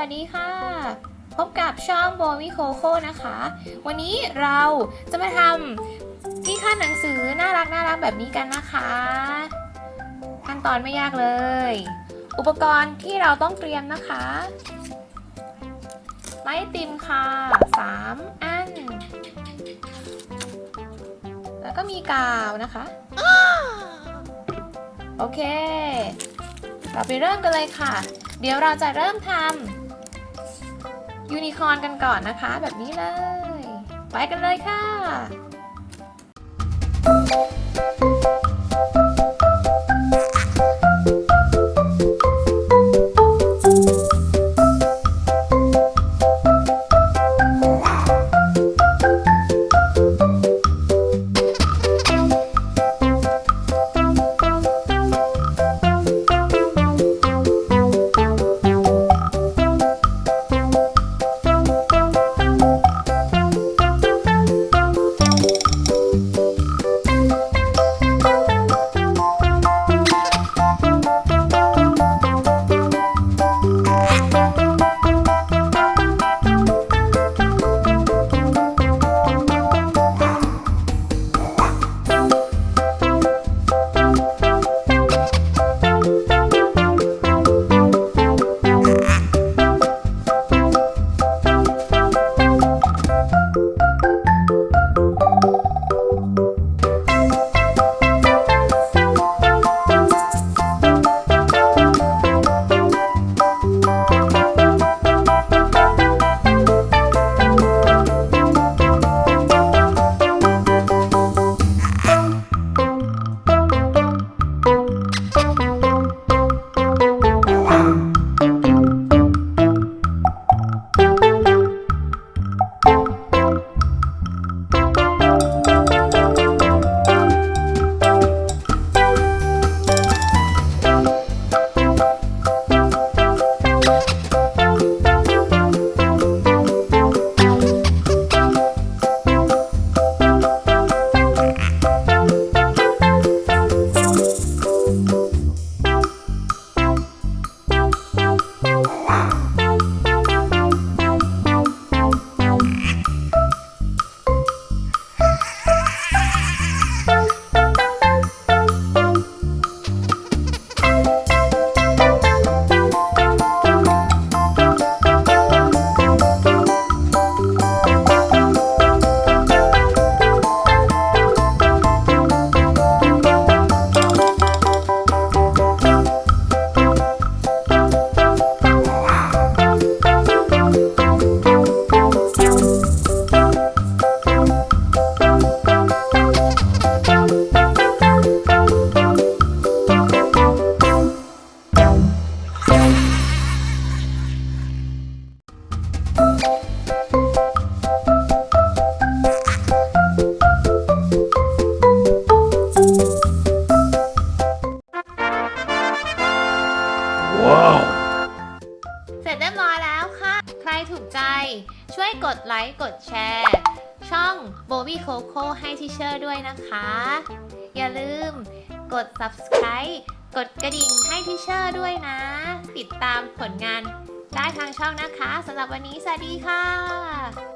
วัสดีค่ะพบกับช่อง Bowvy นะคะ วันนี้เราจะมาทำที่คาดหนังสือน่ารักแบบนี้กันนะคะขั้นตอนไม่ยากเลย อุปกรณ์ที่เราต้องเตรียมนะคะไม้ติมค่ะ3 อันแล้วก็มีกาวนะคะโอเคเราไปเริ่มกันเลยค่ะเดี๋ยวเราจะเริ่มทำยูนิคอร์นกันก่อนนะคะแบบนี้เลยไปกันเลยค่ะเสร็จเรียบร้อยแล้วค่ะใครถูกใจช่วยกดไลค์กดแชร์ช่อง Bowvy ให้ทีเชอร์ด้วยนะคะอย่าลืมกด subscribe กดกระดิ่งให้ทีเชอร์ด้วยนะติดตามผลงานได้ทางช่องนะคะสำหรับวันนี้สวัสดีค่ะ